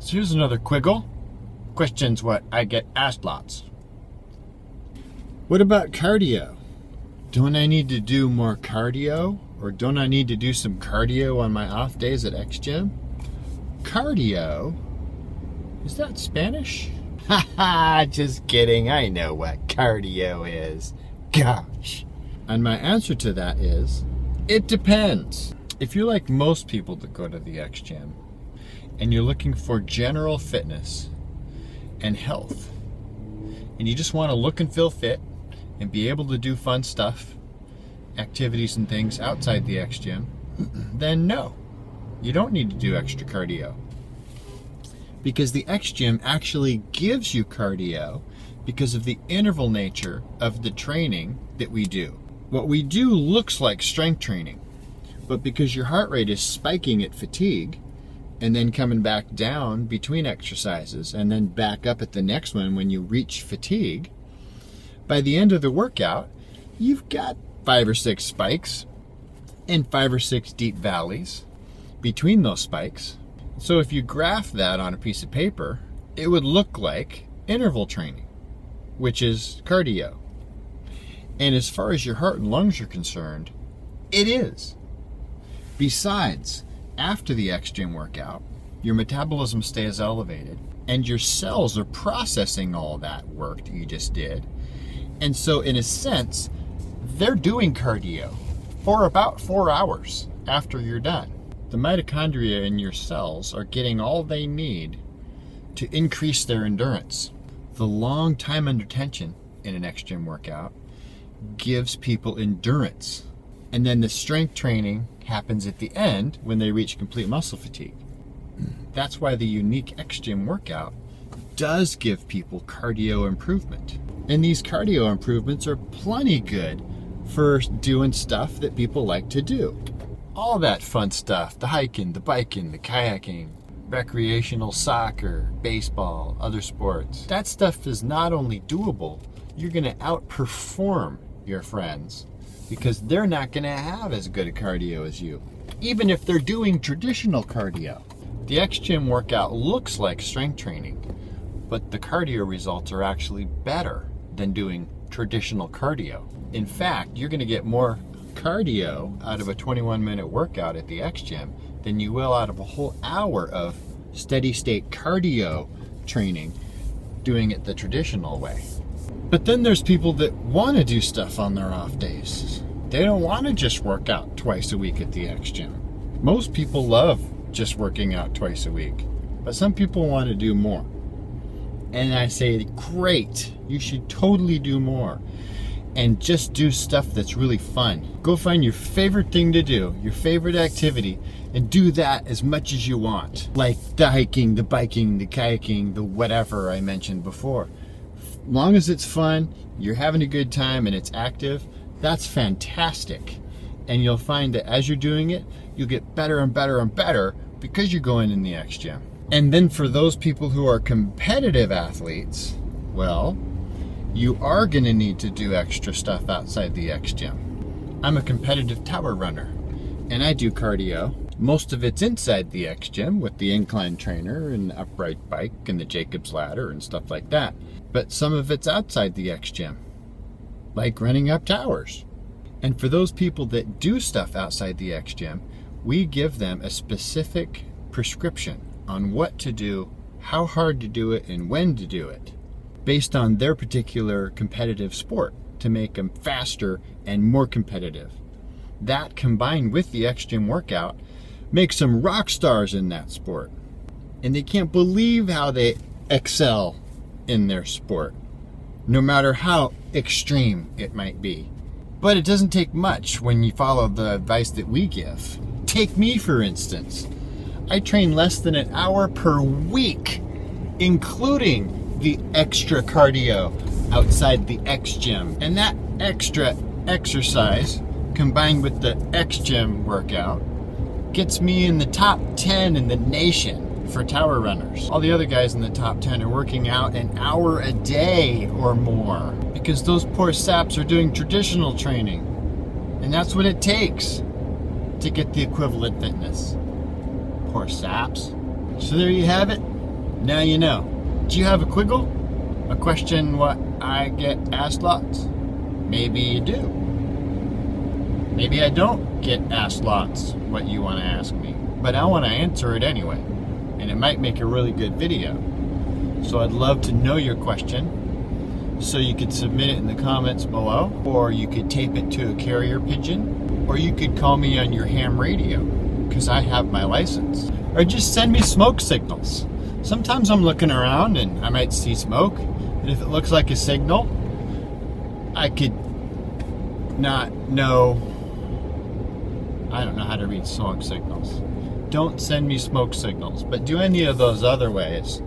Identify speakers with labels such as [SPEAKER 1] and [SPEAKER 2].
[SPEAKER 1] So here's another quiggle. Questions what I get asked lots. What about cardio? Don't I need to do more cardio? Or don't I need to do some cardio on my off days at XGym? Cardio? Is that Spanish? Haha, just kidding. I know what cardio is. Gosh. And my answer to that is, it depends. If you're like most people that go to the XGym, and you're looking for general fitness and health, and you just want to look and feel fit and be able to do fun stuff, activities and things outside the XGym, then no, you don't need to do extra cardio. Because the XGym actually gives you cardio because of the interval nature of the training that we do. What we do looks like strength training, but because your heart rate is spiking at fatigue, and then coming back down between exercises, and then back up at the next one when you reach fatigue, by the end of the workout, you've got 5 or 6 spikes and 5 or 6 deep valleys between those spikes. So if you graph that on a piece of paper, it would look like interval training, which is cardio. And as far as your heart and lungs are concerned, it is. Besides, after the XGym workout, your metabolism stays elevated and your cells are processing all that work that you just did. And so in a sense, they're doing cardio for about 4 hours after you're done. The mitochondria in your cells are getting all they need to increase their endurance. The long time under tension in an XGym workout gives people endurance. And then the strength training happens at the end when they reach complete muscle fatigue. That's why the unique XGym workout does give people cardio improvement. And these cardio improvements are plenty good for doing stuff that people like to do. All that fun stuff, the hiking, the biking, the kayaking, recreational soccer, baseball, other sports. That stuff is not only doable, you're gonna outperform your friends because they're not gonna have as good a cardio as you, even if they're doing traditional cardio. The XGym workout looks like strength training, but the cardio results are actually better than doing traditional cardio. In fact, you're gonna get more cardio out of a 21-minute workout at the XGym than you will out of a whole hour of steady state cardio training doing it the traditional way. But then there's people that want to do stuff on their off days. They don't want to just work out twice a week at the XGym. Most people love just working out twice a week, but some people want to do more. And I say, great, you should totally do more. And just do stuff that's really fun. Go find your favorite thing to do, your favorite activity, and do that as much as you want. Like the hiking, the biking, the kayaking, the whatever I mentioned before. As long as it's fun, you're having a good time, and it's active, that's fantastic. And you'll find that as you're doing it, you'll get better and better and better because you're going in the XGym. And then for those people who are competitive athletes, well, you are going to need to do extra stuff outside the XGym. I'm a competitive tower runner, and I do cardio. Most of it's inside the XGym with the incline trainer and the upright bike and the Jacob's ladder and stuff like that. But some of it's outside the XGym, like running up towers. And for those people that do stuff outside the XGym, we give them a specific prescription on what to do, how hard to do it, and when to do it, based on their particular competitive sport to make them faster and more competitive. That combined with the XGym workout makes them rock stars in that sport. And they can't believe how they excel in their sport, no matter how extreme it might be. But it doesn't take much when you follow the advice that we give. Take me, for instance. I train less than an hour per week, including the extra cardio outside the XGym. And that extra exercise combined with the XGym workout gets me in the top 10 in the nation for tower runners. All the other guys in the top 10 are working out an hour a day or more because those poor saps are doing traditional training. And that's what it takes to get the equivalent fitness. Poor saps. So there you have it. Now you know. Do you have a quiggle? A question what I get asked lots? Maybe you do. Maybe I don't get asked lots what you want to ask me, but I want to answer it anyway, and it might make a really good video. So I'd love to know your question, so you could submit it in the comments below, or you could tape it to a carrier pigeon, or you could call me on your ham radio, because I have my license, or just send me smoke signals. Sometimes I'm looking around and I might see smoke, and if it looks like a signal, I could not know. I don't know how to read smoke signals. Don't send me smoke signals, but do any of those other ways.